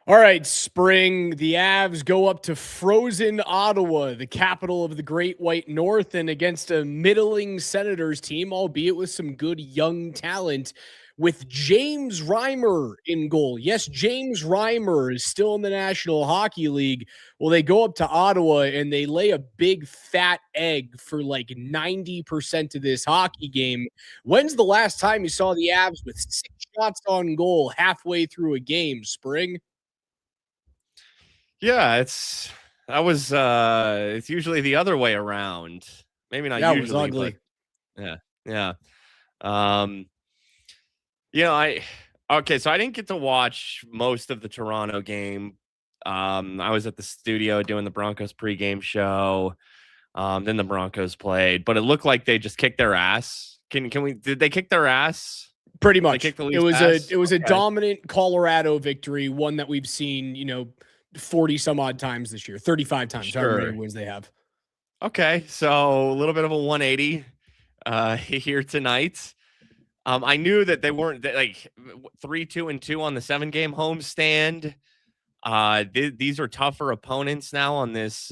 All right, spring. The Avs go up to Frozen Ottawa, the capital of the Great White North, and against a middling Senators team, albeit with some good young talent, with James Reimer in goal. Yes, James Reimer is still in the National Hockey League. Well, they go up to Ottawa and they lay a big fat egg for like 90% of this hockey game. When's the last time you saw the Avs with 6 shots on goal halfway through a game, Spring? Yeah, it's usually the other way around. Maybe not That was usually, but ugly. yeah. Yeah. Um you know, I okay, so I didn't get to watch most of the Toronto game. I was at the studio doing the Broncos pregame show. Then the Broncos played, but it looked like they just kicked their ass. Can we did they kick their ass? Pretty They much. kicked the It Leafs was a ass? it was a Okay. dominant Colorado victory, one that we've seen, 40 some odd times this year, 35 times, however many Sure. wins they have. Okay. So a little bit of a 180 here tonight. I knew that they weren't like 3-2-2 on the 7-game homestand. These are tougher opponents now on this.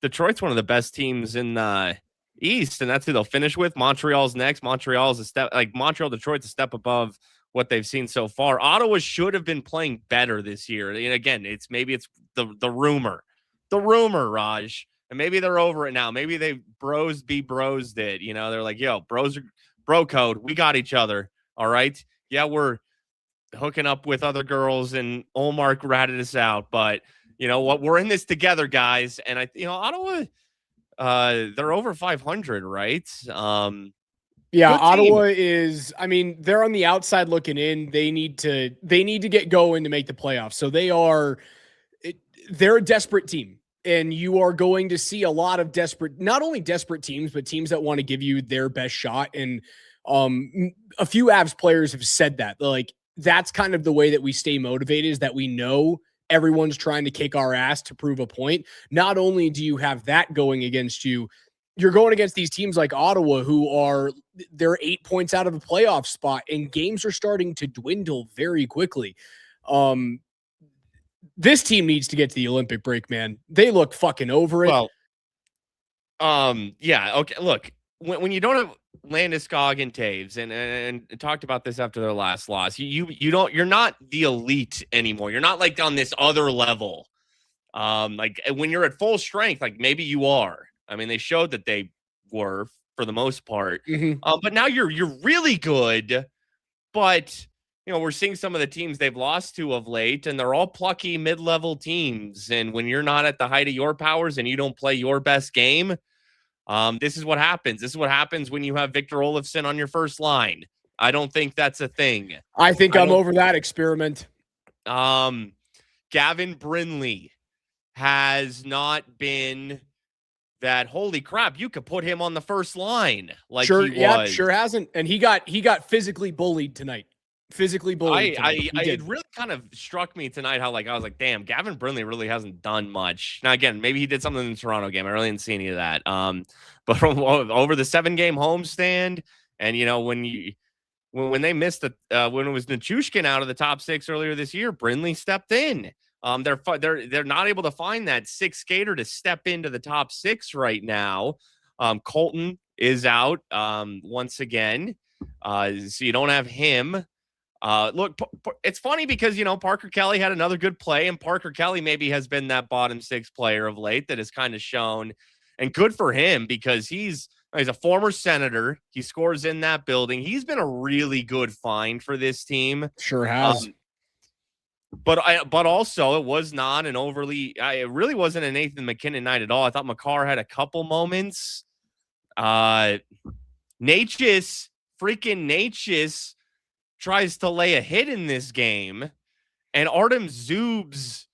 Detroit's one of the best teams in the East, and that's who they'll finish with. Montreal's next. Montreal's a step like Montreal, Detroit's a step above what they've seen so far. Ottawa should have been playing better this year. And again, it's the rumor, Raj, and maybe they're over it now. Maybe they bros be bros did. They're like, yo, bros are bro code. We got each other. All right. Yeah, we're hooking up with other girls and Olmark ratted us out, but you know what? We're in this together, guys. And Ottawa, they're over 500, right? Yeah, Good team. Ottawa is, I mean, they're on the outside looking in. They need to get going to make the playoffs. So they're a desperate team. And you are going to see a lot of not only desperate teams, but teams that want to give you their best shot. And a few Avs players have said that. Like, that's kind of the way that we stay motivated, is that we know everyone's trying to kick our ass to prove a point. Not only do you have that going against you, you're going against these teams like Ottawa, they're 8 points out of a playoff spot, and games are starting to dwindle very quickly. This team needs to get to the Olympic break, man. They look fucking over it. Well, yeah, okay. Look, when you don't have Landeskog and Taves, and talked about this after their last loss, you're not the elite anymore. You're not like on this other level. Like when you're at full strength, like maybe you are. I mean, they showed that they were for the most part. Mm-hmm. But now you're really good. But we're seeing some of the teams they've lost to of late, and they're all plucky mid-level teams. And when you're not at the height of your powers and you don't play your best game, this is what happens. This is what happens when you have Victor Olofsson on your first line. I don't think that's a thing. I think I'm over that experiment. Gavin Brindley has not been that, holy crap, you could put him on the first line like sure, he was. Yeah, sure hasn't. And he got physically bullied tonight. It really kind of struck me tonight how I was like, damn, Gavin Brindley really hasn't done much. Now again, maybe he did something in the Toronto game. I really didn't see any of that. But from over the 7-game homestand, and when they missed when it was Nichushkin out of the top 6 earlier this year, Brindley stepped in. They're not able to find that 6th skater to step into the top 6 right now. Colton is out once again, so you don't have him. Look, it's funny because Parker Kelly had another good play, and Parker Kelly maybe has been that bottom 6 player of late that has kind of shown, and good for him because he's a former Senator. He scores in that building. He's been a really good find for this team. Sure has. But also it was not an overly. It really wasn't a Nathan McKinnon night at all. I thought Makar had a couple moments. Natchez tries to lay a hit in this game, and Artem Zub's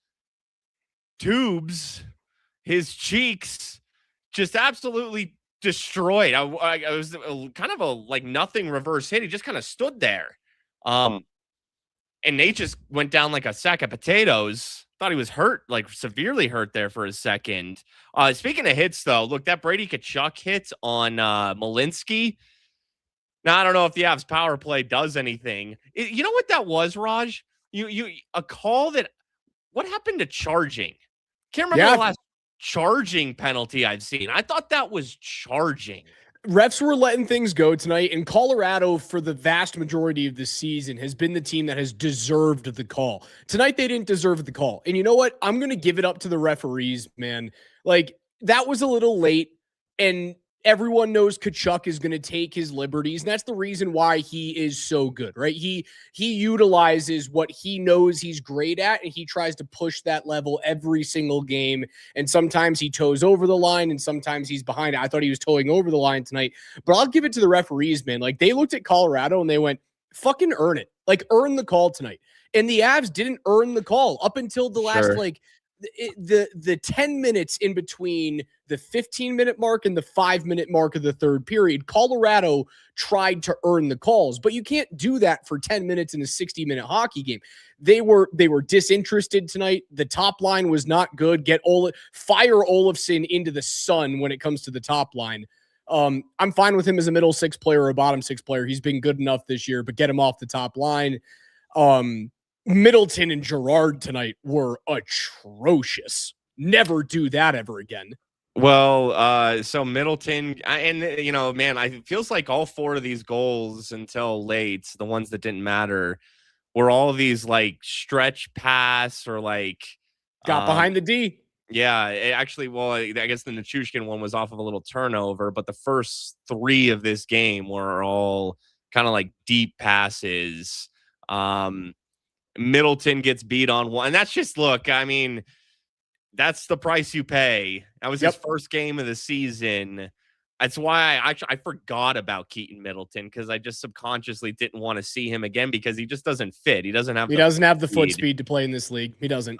tubes, his cheeks, just absolutely destroyed. I was kind of a nothing reverse hit. He just kind of stood there. And Nate just went down like a sack of potatoes. Thought he was hurt, like severely hurt there for a second. Speaking of hits, though, look, that Brady Tkachuk hit on Malinsky. Now, I don't know if the Avs power play does anything. You know what that was, Raj? a call that, what happened to charging? Can't remember the last charging penalty I've seen. I thought that was charging. Refs were letting things go tonight, and Colorado, for the vast majority of the season, has been the team that has deserved the call. Tonight, they didn't deserve the call. And you know what? I'm going to give it up to the referees, man. Like, that was a little late, and everyone knows Tkachuk is going to take his liberties, and that's the reason why he is so good, right? He utilizes what he knows he's great at, and he tries to push that level every single game. And sometimes he toes over the line, and sometimes he's behind it. I thought he was towing over the line tonight, but I'll give it to the referees, man. Like, they looked at Colorado and they went, "Fucking earn it! Like, earn the call tonight." And the Avs didn't earn the call up until the last the 10 minutes in between the 15-minute mark and the 5-minute mark of the third period. Colorado tried to earn the calls, but you can't do that for 10 minutes in a 60-minute hockey game. They were disinterested tonight. The top line was not good. Fire Olofsson into the sun when it comes to the top line. I'm fine with him as a middle six player or a bottom six player. He's been good enough this year, but get him off the top line. Middleton and Girard tonight were atrocious. Never do that ever again. Well, so Middleton, and man, it feels like all four of these goals until late, the ones that didn't matter, were all of these like stretch pass or like got behind the D. Yeah, actually, well, I guess the Nichushkin one was off of a little turnover, but the first three of this game were all kind of like deep passes. Middleton gets beat on one. And that's just, look, I mean, that's the price you pay. That was his first game of the season. That's why I forgot about Keaton Middleton, because I just subconsciously didn't want to see him again, because he just doesn't fit. He doesn't have the foot speed to play in this league. He doesn't.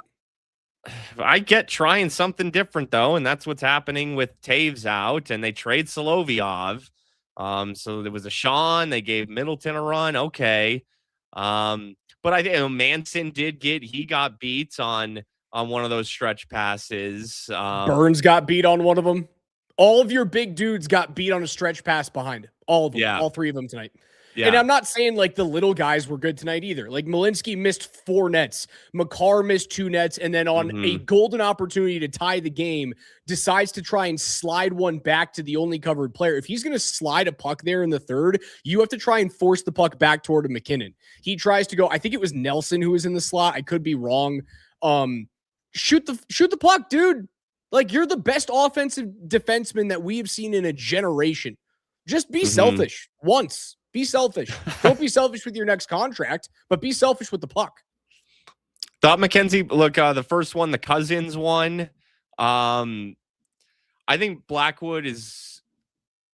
I get trying something different, though, and that's what's happening with Taves out, and they trade Solovyov. So there was a Sean. They gave Middleton a run. Okay. But I think Manson got beat on one of those stretch passes. Burns got beat on one of them. All of your big dudes got beat on a stretch pass behind it. All of them. Yeah. All three of them tonight. Yeah. And I'm not saying like the little guys were good tonight either. Like Malinsky missed 4 nets. Makar missed 2 nets. And then on a golden opportunity to tie the game, decides to try and slide one back to the only covered player. If he's going to slide a puck there in the third, you have to try and force the puck back toward a McKinnon. He tries to go. I think it was Nelson who was in the slot. I could be wrong. Shoot the puck, dude. Like, you're the best offensive defenseman that we have seen in a generation. Just be selfish once. Be selfish. Don't be selfish with your next contract, but be selfish with the puck. Thought McKenzie, look, the first one, the Cousins one. I think Blackwood is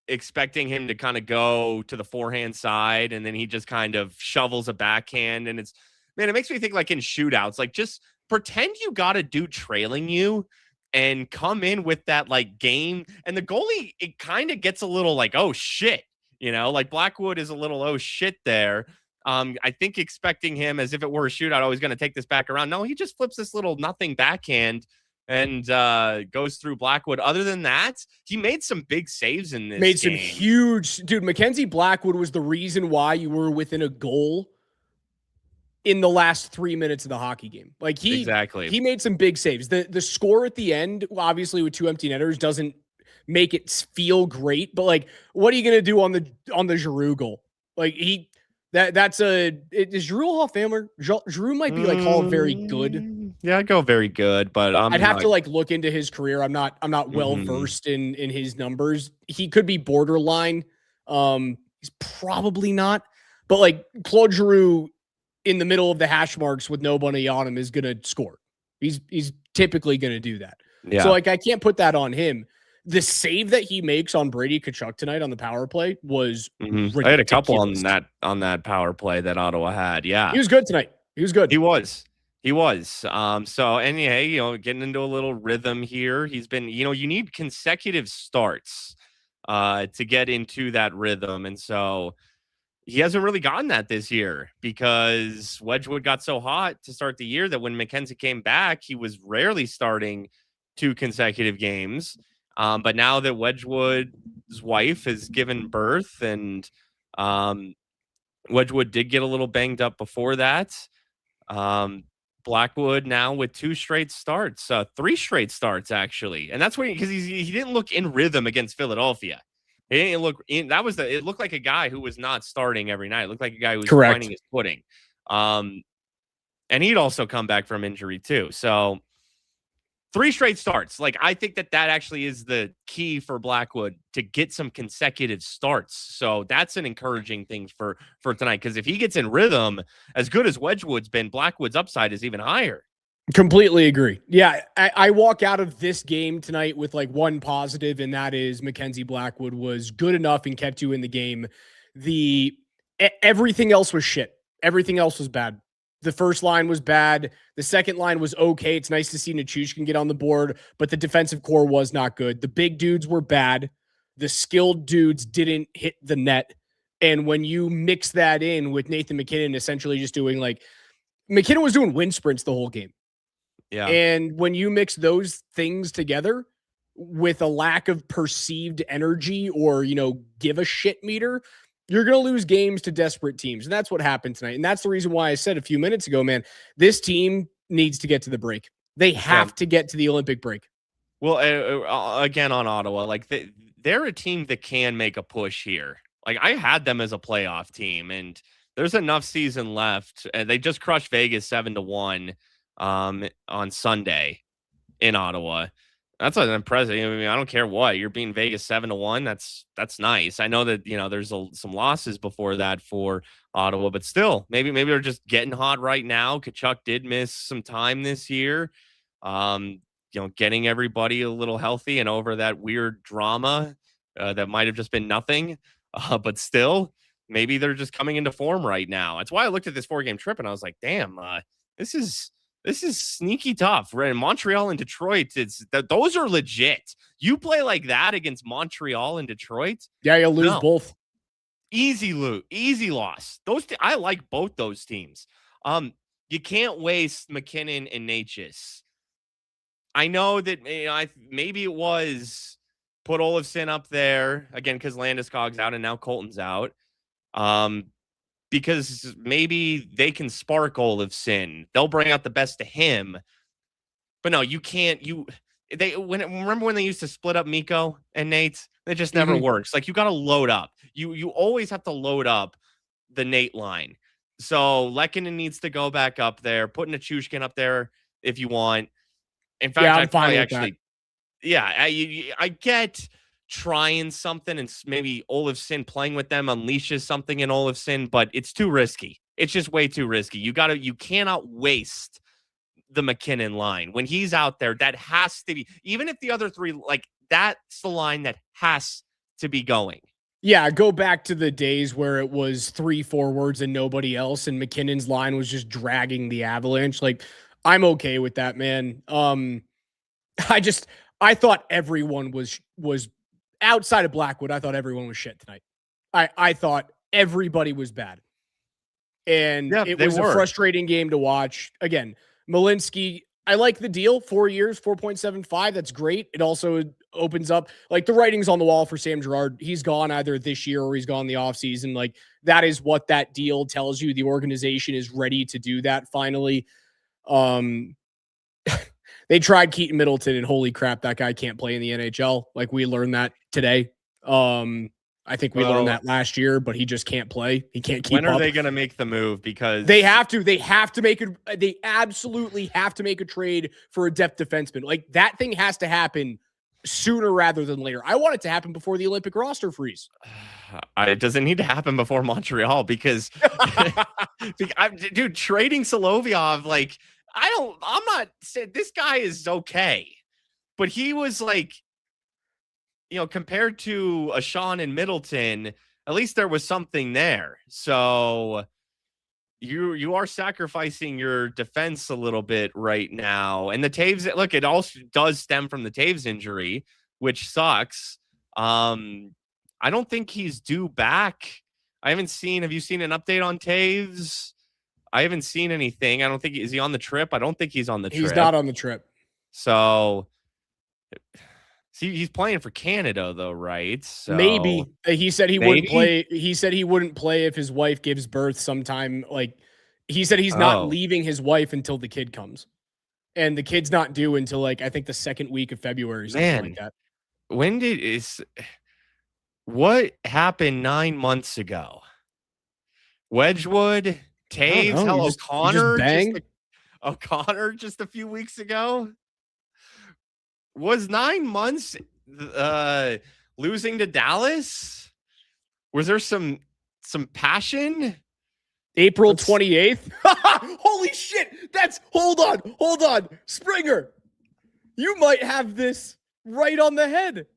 expecting him to kind of go to the forehand side, and then he just kind of shovels a backhand. And it makes me think like in shootouts, like just pretend you got a dude trailing you and come in with that like game. And the goalie, it kind of gets a little like, oh shit. Like Blackwood is a little, oh shit there. I think expecting him as if it were a shootout, oh, he's going to take this back around. No, he just flips this little nothing backhand and goes through Blackwood. Other than that, he made some big saves in this game. Some huge, dude. Mackenzie Blackwood was the reason why you were within a goal in the last 3 minutes of the hockey game. Like he made some big saves. The score at the end, obviously with 2 empty netters, doesn't make it feel great, but like, what are you gonna do on the Giroux goal? Like that's is Giroux Hall of Famer? Giroux might be like Hall of Very Good. Yeah, I'd go very good, but I'd have to like look into his career. I'm not well versed in his numbers. He could be borderline. He's probably not, but like Claude Giroux in the middle of the hash marks with nobody on him is gonna score. He's typically gonna do that. Yeah. So like I can't put that on him. The save that he makes on Brady Tkachuk tonight on the power play was ridiculous. I had a couple on that power play that Ottawa had. Yeah. He was good tonight. He was good. He was. So, and yeah, getting into a little rhythm here. He's been, you need consecutive starts to get into that rhythm. And so he hasn't really gotten that this year because Wedgwood got so hot to start the year that when McKenzie came back, he was rarely starting 2 consecutive games. But now that Wedgwood's wife has given birth and Wedgwood did get a little banged up before that, Blackwood now with 2 straight starts, 3 straight starts actually, and that's where because he didn't look in rhythm against Philadelphia. He didn't look in. It looked like a guy who was not starting every night. It looked like a guy who was Correct. finding his footing. And he'd also come back from injury too. So 3 straight starts. Like, I think that actually is the key for Blackwood to get some consecutive starts. So that's an encouraging thing for tonight. Because if he gets in rhythm, as good as Wedgwood's been, Blackwood's upside is even higher. Completely agree. Yeah, I walk out of this game tonight with like one positive, and that is Mackenzie Blackwood was good enough and kept you in the game. Everything else was shit. Everything else was bad. The first line was bad. The second line was okay. It's nice to see Nichushkin get on the board, but the defensive core was not good. The big dudes were bad. The skilled dudes didn't hit the net. And when you mix that in with Nathan MacKinnon essentially just doing like MacKinnon was doing wind sprints the whole game. Yeah. And when you mix those things together with a lack of perceived energy or, give a shit meter, you're going to lose games to desperate teams. And that's what happened tonight. And that's the reason why I said a few minutes ago, man, this team needs to get to the break. They have to get to the Olympic break. Well, again, on Ottawa, like they're a team that can make a push here. Like, I had them as a playoff team, and there's enough season left. They just crushed Vegas 7-1 on Sunday in Ottawa. That's an impressive. I mean, I don't care what you're beating Vegas 7-1. That's nice. I know that there's some losses before that for Ottawa, but still, maybe they're just getting hot right now. Tkachuk did miss some time this year. Getting everybody a little healthy and over that weird drama that might have just been nothing, but still, maybe they're just coming into form right now. That's why I looked at this 4-game trip and I was like, damn, this is sneaky tough. Right? Montreal and Detroit, those are legit. You play like that against Montreal and Detroit, yeah, you'll lose both. Easy loss. I like both those teams. You can't waste MacKinnon and Natchez. I know that maybe it was put Olofsson up there again because Landeskog's out and now Colton's out. Because maybe they can spark Olofsson. They'll bring out the best of him. But no, you can't. Remember when they used to split up Mikko and Nate? It just never works. Like, you got to load up. You always have to load up the Nate line. So Lehkonen needs to go back up there. Put Nichushkin up there if you want. In fact, I'm fine with that. Yeah, I get trying something and maybe Olofsson playing with them unleashes something in Olofsson, but it's too risky. It's just way too risky. You cannot waste the MacKinnon line. When he's out there, that has to be, even if the other three, like, that's the line that has to be going. Yeah, go back to the days where it was 3 forwards and nobody else, and MacKinnon's line was just dragging the Avalanche. Like, I'm okay with that, man. I thought everyone was outside of Blackwood. I thought everyone was shit tonight. I thought everybody was bad. And it was a frustrating game to watch. Again, Malinsky, I like the deal. 4 years, 4.75. That's great. It also opens up, like, the writing's on the wall for Sam Girard. He's gone either this year or he's gone the offseason. Like, that is what that deal tells you. The organization is ready to do that finally. They tried Keaton Middleton, and holy crap, that guy can't play in the NHL. Like, we learned that today. I think we learned that last year, but he just can't play. He can't keep up. When are they going to make the move? Because they have to. They absolutely have to make a trade for a depth defenseman. Like, that thing has to happen sooner rather than later. I want it to happen before the Olympic roster freeze. It doesn't need to happen before Montreal because, dude, trading Solovyov, like, I'm not saying this guy is okay, but he was like, compared to a Sean and Middleton, at least there was something there. So you are sacrificing your defense a little bit right now. And the Taves, look, it also does stem from the Taves injury, which sucks. I don't think he's due back. Have you seen an update on Taves? I haven't seen anything. I don't think, is he on the trip? I don't think he's on the trip. He's not on the trip. So, see, he's playing for Canada though, right? So, maybe he said he wouldn't play. He said he wouldn't play if his wife gives birth sometime like He said he's not leaving his wife until the kid comes. And the kid's not due until like I think the second week of February or something like that. What happened 9 months ago? Wedgwood, Taves, hell, O'Connor just a few weeks ago. Was 9 months losing to Dallas? Was there some passion? April 28th. Holy shit. Hold on. Springer, you might have this right on the head.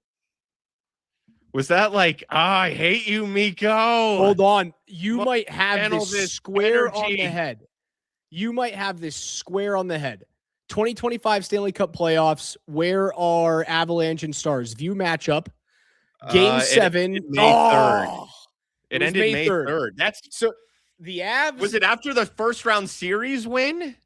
Was that like, I hate you, Miko? Hold on. You might have this square on the head. You might have this square on the head. 2025 Stanley Cup playoffs. Where are Avalanche and Stars? View matchup. Game 7. May 3rd. It ended May 3rd. That's so the Avs. Was it after the first round series win?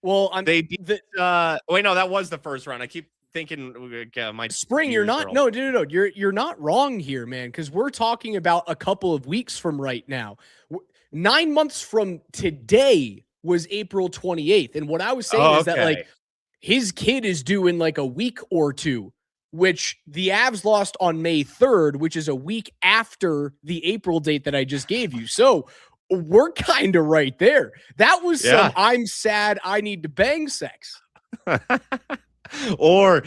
Well, they beat wait, no, that was the first round. I keep thinking my Spring, you're not no. You're not wrong here, man, because we're talking about a couple of weeks from right now. 9 months from today was April 28th. And what I was saying is that like his kid is due in like a week or two, which the Avs lost on May 3rd, which is a week after the April date that I just gave you. So we're kind of right there. That was some I'm sad, I need to bang sex. Or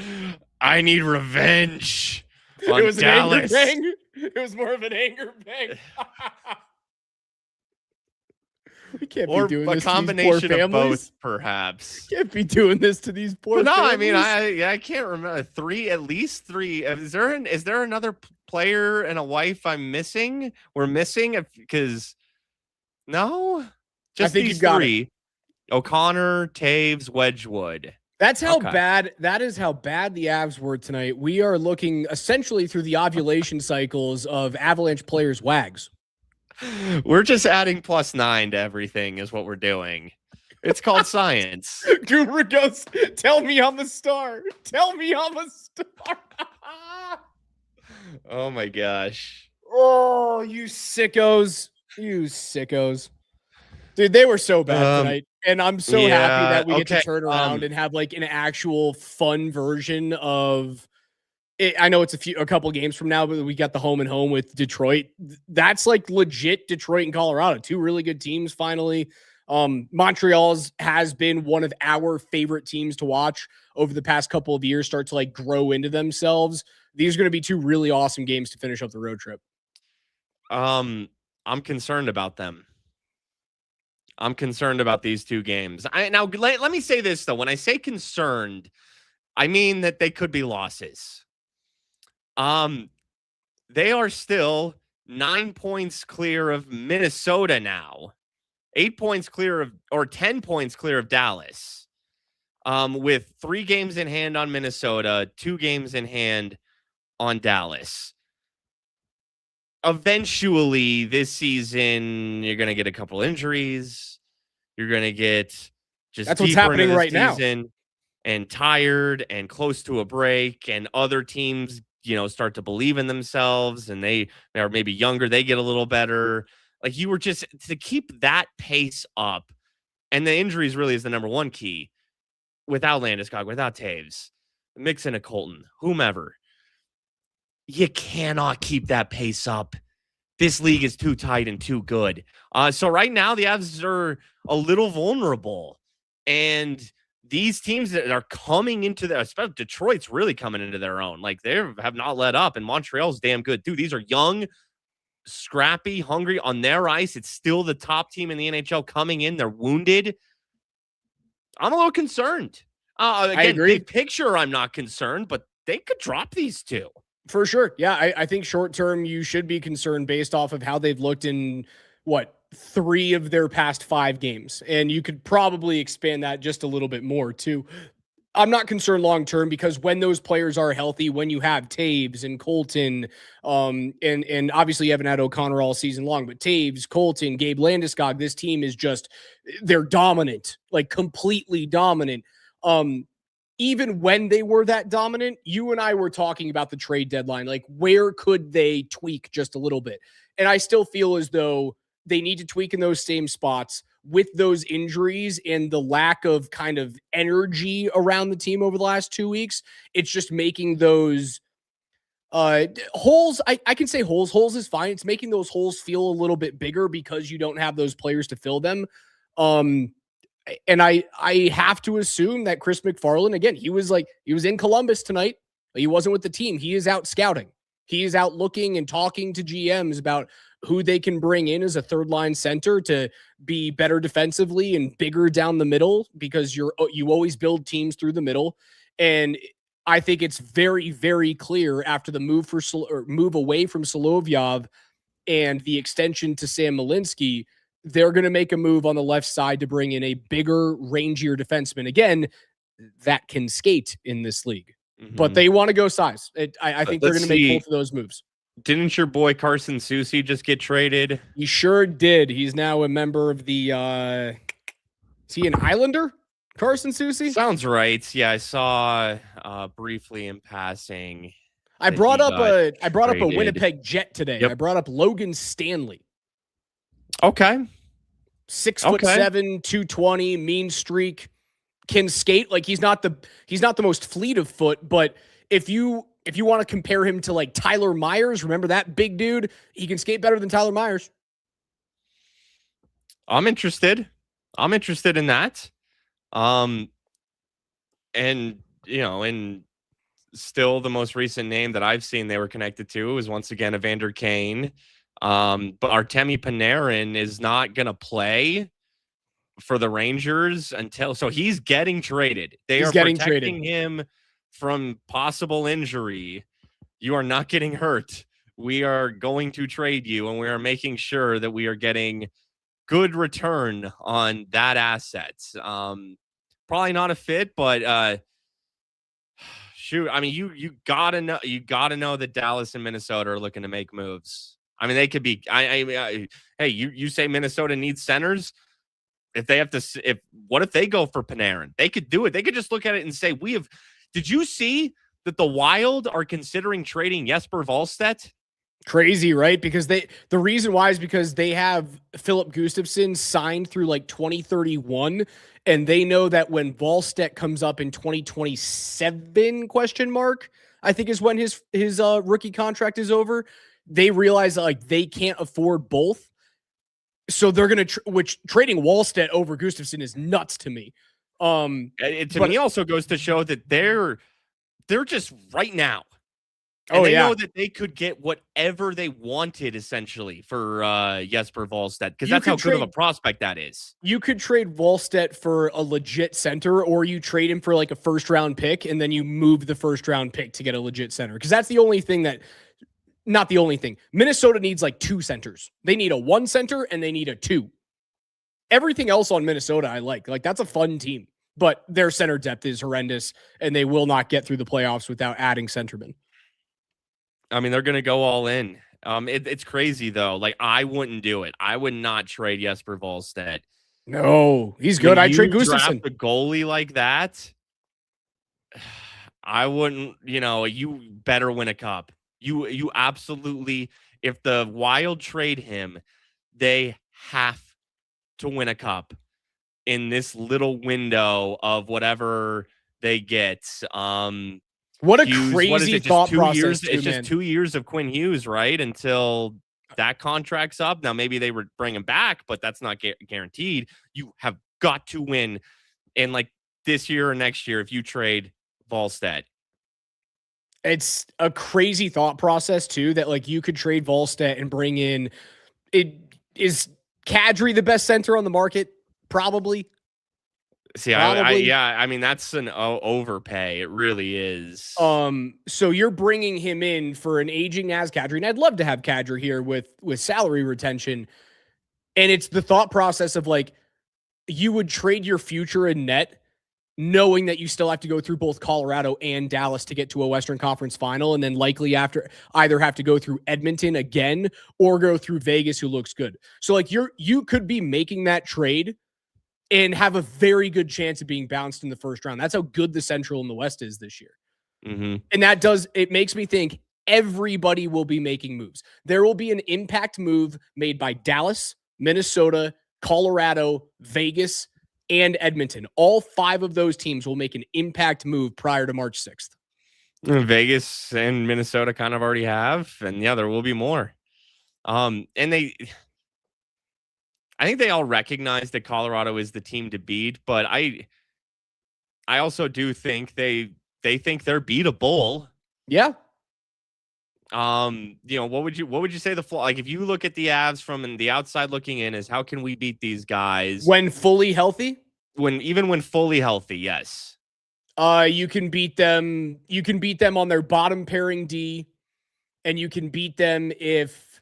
I need revenge. It was Dallas. An anger bang. It was more of an anger bang. We can't be doing this to these poor families. A combination of both, perhaps. Can't be doing this to these poor families. I mean, I can't remember at least three. Is there another player and a wife I'm missing? We're missing because no, just these three. O'Connor, Taves, Wedgwood. That's how bad. That is how bad the Avs were tonight. We are looking essentially through the ovulation cycles of Avalanche players' wags. We're just adding +9 to everything is what we're doing. It's called science. Guru goes, tell me I'm a star. Tell me I'm a star. Oh my gosh. Oh, you sickos. You sickos. Dude, they were so bad tonight. And I'm so happy that we get to turn around and have like an actual fun version of it. I know it's a couple games from now, but we got the home and home with Detroit. That's like legit Detroit and Colorado, two really good teams finally. Montreal's has been one of our favorite teams to watch over the past couple of years, start to like grow into themselves. These are going to be two really awesome games to finish up the road trip. I'm concerned about them. I'm concerned about these two games. Now, let me say this, though. When I say concerned, I mean that they could be losses. They are still 9 points clear of Minnesota now. 8 points clear of, or 10 points clear of Dallas. With 3 games in hand on Minnesota, 2 games in hand on Dallas. Eventually, this season, you're going to get a couple injuries. You're going to get just that's what's happening right now, and tired and close to a break, and other teams, start to believe in themselves, and they are maybe younger. They get a little better. Like you were just to keep that pace up, and the injuries really is the number one key. Without Landeskog, without Taves, mixing a Colton, whomever, you cannot keep that pace up. This league is too tight and too good. So right now, the Avs are a little vulnerable. And these teams that are coming into their, especially Detroit's really coming into their own. Like they have not let up, and Montreal's damn good. Dude, these are young, scrappy, hungry on their ice. It's still the top team in the NHL coming in. They're wounded. I'm a little concerned. Again, I agree. Big picture, I'm not concerned, but they could drop these two. For sure. Yeah, I think short term you should be concerned based off of how they've looked in 3 of their past 5 games. And you could probably expand that just a little bit more too. I'm not concerned long term because when those players are healthy, when you have Taves and Colton, and obviously you haven't had O'Connor all season long, but Taves, Colton, Gabe Landeskog, this team is just, they're dominant, like completely dominant. Even when they were that dominant, you and I were talking about the trade deadline. Like, where could they tweak just a little bit? And I still feel as though they need to tweak in those same spots. with those injuries and the lack of kind of energy around the team over the last 2 weeks, it's just making those holes. I can say holes is fine. It's making those holes feel a little bit bigger because you don't have those players to fill them. And I have to assume that Chris McFarland, again, he was in Columbus tonight. He wasn't with the team. He is out scouting. He is out looking and talking to GMs about who they can bring in as a third line center to be better defensively and bigger down the middle, because you always build teams through the middle. And I think it's very, very clear after the move away from Solovyov and the extension to Sam Malinsky, they're going to make a move on the left side to bring in a bigger, rangier defenseman. Again, that can skate in this league. But they want to go size. I think they're going to make both of those moves. Didn't your boy Carson Soucy just get traded? He sure did. He's now a member of the is he an Islander? Carson Soucy? Sounds right. Yeah, I saw briefly in passing. I brought up a Winnipeg Jet today. Yep. I brought up Logan Stanley. Okay. 6'7", 220, mean streak, can skate. Like he's not the most fleet of foot, but if you want to compare him to like Tyler Myers, remember that big dude? He can skate better than Tyler Myers. I'm interested in that. And still the most recent name that I've seen they were connected to is once again Evander Kane. But Artemi Panarin is not going to play for the Rangers so he's getting traded. They are protecting him from possible injury. You are not getting hurt. We are going to trade you, and we are making sure that we are getting good return on that asset. Probably not a fit, but shoot, I mean, you gotta know that Dallas and Minnesota are looking to make moves. I mean, they could be. Hey, you say Minnesota needs centers. What if they go for Panarin? They could do it. They could just look at it and say, did you see that the Wild are considering trading Jesper Wallstedt? Crazy, right? Because the reason why is because they have Philip Gustafsson signed through like 2031, and they know that when Wallstedt comes up in 2027 ? I think is when his rookie contract is over. They realize that like they can't afford both. So they're going to, trading Wallstedt over Gustafsson is nuts to me. To me also goes to show that they're just right now. And they know that they could get whatever they wanted essentially for Jesper Wallstedt, because that's how good of a prospect that is. You could trade Wallstedt for a legit center, or you trade him for like a first round pick, and then you move the first round pick to get a legit center. Because that's the only thing not the only thing. Minnesota needs like 2 centers. They need a 1 center and they need a 2. Everything else on Minnesota I like. Like that's a fun team, but their center depth is horrendous, and they will not get through the playoffs without adding centermen. I mean, they're going to go all in. It's crazy though. Like I wouldn't do it. I would not trade Jesper Wallstedt. No, he's good. I trade Gustafsson. A goalie like that, I wouldn't. You better win a cup. You absolutely. If the Wild trade him, they have to win a cup in this little window of whatever they get. What a crazy thought process. It's just 2 years of Quinn Hughes, right? Until that contract's up. Now, maybe they would bring him back, but that's not guaranteed. You have got to win in like this year or next year if you trade Wallstedt. It's a crazy thought process, too, that like you could trade Wallstedt and bring in. Is Kadri the best center on the market? Probably. See, I mean, that's an overpay. It really is. So you're bringing him in for an aging Naz Kadri, and I'd love to have Kadri here with salary retention. And it's the thought process of like, you would trade your future in net, knowing that you still have to go through both Colorado and Dallas to get to a Western Conference final, and then likely after either have to go through Edmonton again or go through Vegas, who looks good. So like you could be making that trade and have a very good chance of being bounced in the first round. That's how good the Central and the West is this year. Mm-hmm. And it makes me think everybody will be making moves. There will be an impact move made by Dallas, Minnesota, Colorado, Vegas, and Edmonton. All 5 of those teams will make an impact move prior to March 6th. Vegas and Minnesota kind of already have, and yeah, there will be more. And I think they all recognize that Colorado is the team to beat, but I also do think they think they're beatable. Yeah. What would you say the flaw? Like, if you look at the Avs from the outside looking in, is how can we beat these guys when fully healthy? Even when fully healthy, yes. You can beat them. You can beat them on their bottom pairing D, and you can beat them if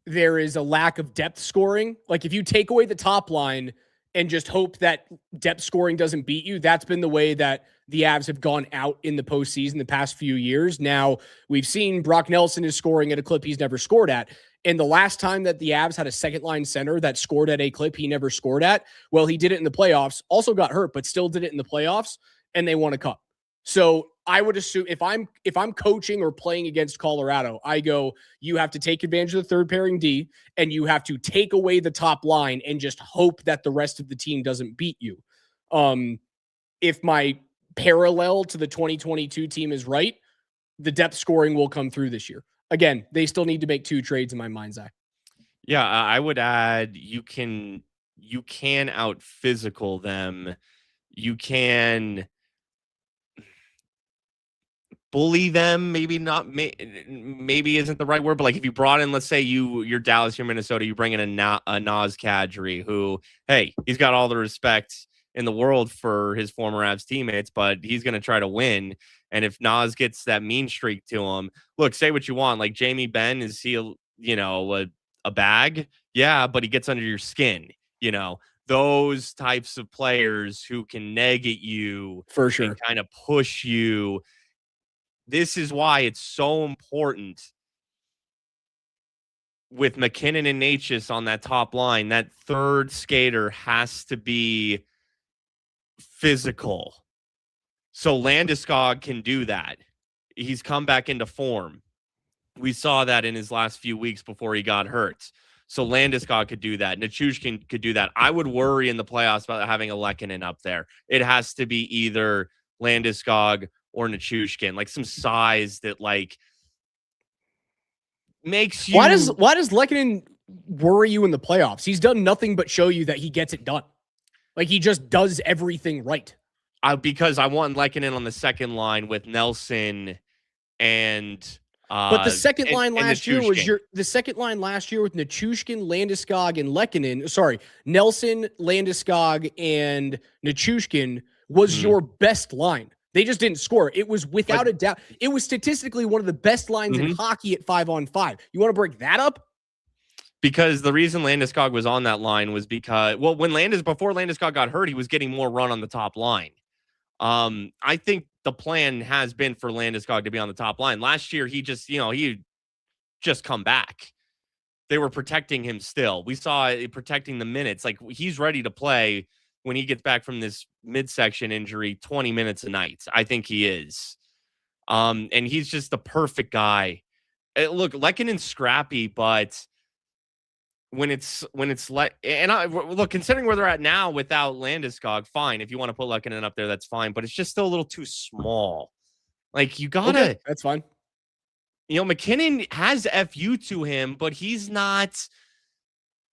there is a lack of depth scoring. Like, if you take away the top line and just hope that depth scoring doesn't beat you, that's been the way that the Avs have gone out in the postseason the past few years. Now, we've seen Brock Nelson is scoring at a clip he's never scored at. And the last time that the Avs had a second line center that scored at a clip he never scored at, well, he did it in the playoffs, also got hurt, but still did it in the playoffs, and they won a cup. So I would assume if I'm coaching or playing against Colorado, I go, you have to take advantage of the third pairing D, and you have to take away the top line and just hope that the rest of the team doesn't beat you. If my parallel to the 2022 team is right, the depth scoring will come through this year. Again, they still need to make 2 trades in my mind's eye. Yeah, I would add you can out physical them. You can bully them, maybe isn't the right word, but like if you brought in, let's say you're Dallas, you're Minnesota, you bring in a Naz Kadri, who, hey, he's got all the respect in the world for his former Avs teammates, but he's going to try to win. And if Naz gets that mean streak to him, look, say what you want, like Jamie Benn, is he a bag? Yeah, but he gets under your skin, those types of players who can nag at you for sure and kind of push you. This is why it's so important with McKinnon and Necas on that top line. That third skater has to be physical. So Landeskog can do that. He's come back into form. We saw that in his last few weeks before he got hurt. So Landeskog could do that. Nichushkin could do that. I would worry in the playoffs about having a Lehkonen up there. It has to be either Landeskog or Nichushkin, like some size that like makes you. Why does Lehkonen worry you in the playoffs? He's done nothing but show you that he gets it done. Like, he just does everything right. Because I want Lehkonen on the second line with Nelson and. But the second line last year was the second line last year with Nichushkin, Landeskog, and Lehkonen. Sorry, Nelson, Landeskog, and Nichushkin was your best line. They just didn't score. It was without a doubt. It was statistically one of the best lines in hockey at 5-on-5. You want to break that up? Because the reason Landeskog was on that line was because, well, before Landeskog got hurt, he was getting more run on the top line. I think the plan has been for Landeskog to be on the top line. Last year, he just come back. They were protecting him still. We saw it protecting the minutes. Like, he's ready to play when he gets back from this midsection injury, 20 minutes a night. I think he is. And he's just the perfect guy. Look, Lehkonen's scrappy, but look, considering where they're at now without Landeskog, fine. If you want to put Lehkonen up there, that's fine. But it's just still a little too small. Like, you gotta. Okay, that's fine. McKinnon has FU to him, but he's not.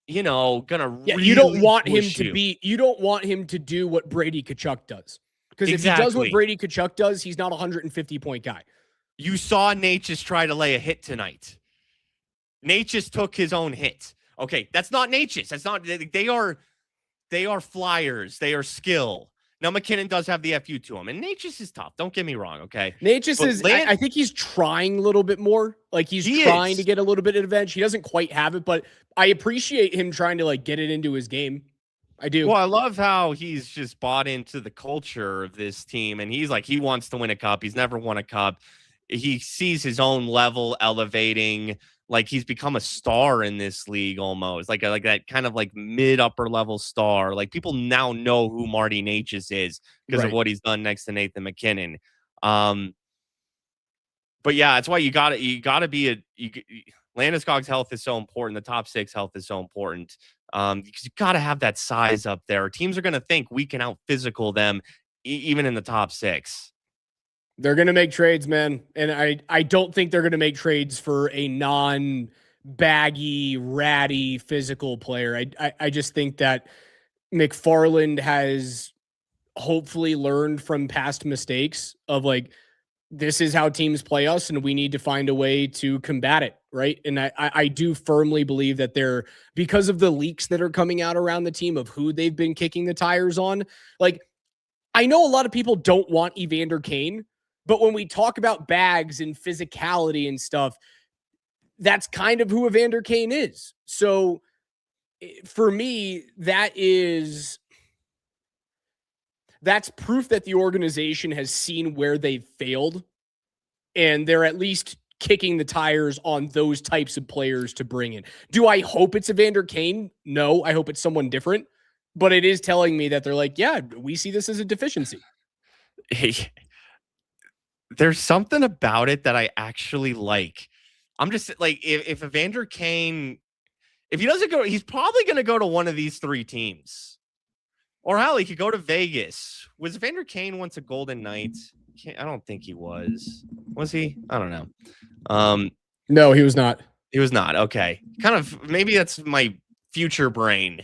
Gonna really you don't want him to be. You don't want him to do what Brady Tkachuk does. Because if he does what Brady Tkachuk does, he's not a 150-point guy. You saw Necas try to lay a hit tonight. Necas took his own hit. Okay, that's not Necas. That's not. They are flyers. They are skill. Now McKinnon does have the FU to him, and Necas is tough. Don't get me wrong. Okay, Necas is. I think he's trying a little bit more. Like, he's trying to get a little bit of advantage. He doesn't quite have it, but I appreciate him trying to like get it into his game. I do. Well, I love how he's just bought into the culture of this team, and he's like, he wants to win a cup. He's never won a cup. He sees his own level elevating. Like, he's become a star in this league almost, like that kind of like mid upper level star. Like, people now know who Marty Necas is because of what he's done next to Nathan McKinnon. But yeah, that's why you gotta be Landeskog's health is so important. The top six health is so important. Because you got to have that size up there. Teams are going to think we can out physical them even in the top 6. They're going to make trades, man. And I don't think they're going to make trades for a non-baggy, ratty, physical player. I just think that McFarland has hopefully learned from past mistakes of like, this is how teams play us and we need to find a way to combat it. Right. And I do firmly believe that because of the leaks that are coming out around the team of who they've been kicking the tires on. Like, I know a lot of people don't want Evander Kane, but when we talk about bags and physicality and stuff, that's kind of who Evander Kane is. So for me, that's proof that the organization has seen where they've failed, and they're at least kicking the tires on those types of players to bring in. Do I hope it's Evander Kane? No, I hope it's someone different, but it is telling me that they're like, yeah, we see this as a deficiency. There's something about it that I actually like. I'm just like, if Evander Kane, if he doesn't go, he's probably going to go to one of these 3 teams. Or hell, he could go to Vegas. Was Evander Kane once a Golden Knight? I don't think he was. Was he? I don't know. No, he was not. He was not. Okay. Kind of, maybe that's my future brain.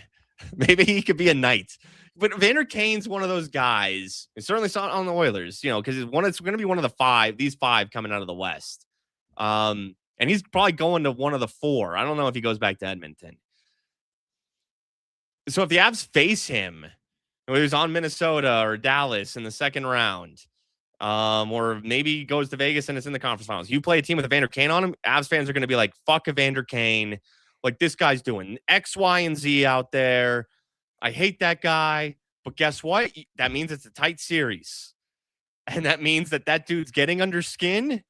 Maybe he could be a Knight. But Evander Kane's one of those guys. It's certainly on the Oilers, because it's going to be one of these 5 coming out of the West. And he's probably going to one of the 4. I don't know if he goes back to Edmonton. So if the Avs face him, he was on Minnesota or Dallas in the second round, or maybe he goes to Vegas and it's in the conference finals. You play a team with Evander Kane on him, Avs fans are going to be like, fuck Evander Kane. Like, this guy's doing X, Y, and Z out there. I hate that guy. But guess what? That means it's a tight series. And that means that dude's getting under skin.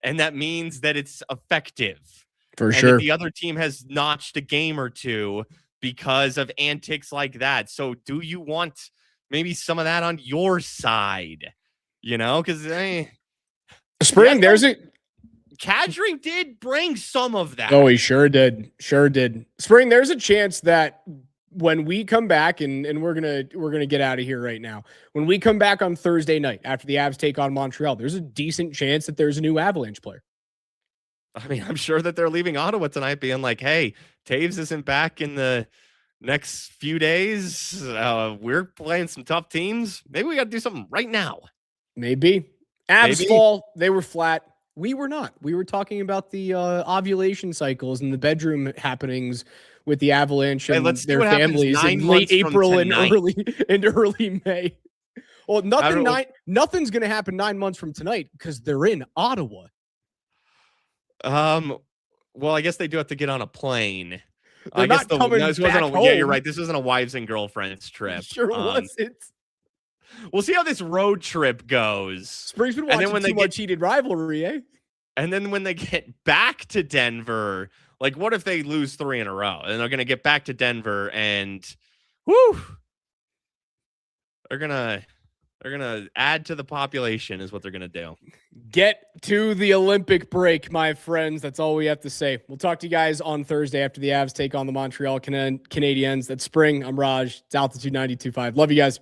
And that means that it's effective. For sure. And the other team has notched a game or 2 because of antics like that. So do you want maybe some of that on your side? Because Spring, Kadri did bring some of that. Oh, he sure did. Sure did. Spring, there's a chance that when we come back, and we're gonna get out of here right now. When we come back on Thursday night after the Avs take on Montreal, there's a decent chance that there's a new Avalanche player. I mean, I'm sure that they're leaving Ottawa tonight being like, hey, Taves isn't back in the next few days. We're playing some tough teams. Maybe we got to do something right now. Maybe. Avs fall. They were flat. We were not. We were talking about the ovulation cycles and the bedroom happenings with the Avalanche and their families in late April and early May. Well, nothing's going to happen 9 months from tonight because they're in Ottawa. Well, I guess they do have to get on a plane. They're not coming back home. Yeah, you're right. This isn't a wives and girlfriends trip. Sure wasn't. We'll see how this road trip goes. Spring's been watching too much heated rivalry, eh? And then when they get back to Denver, like, what if they lose 3 in a row? And they're going to get back to Denver and, they're going to add to the population is what they're going to do. Get to the Olympic break, my friends. That's all we have to say. We'll talk to you guys on Thursday after the Avs take on the Montreal Canadiens. That's Spring. I'm Raj. It's Altitude 92.5. Love you guys.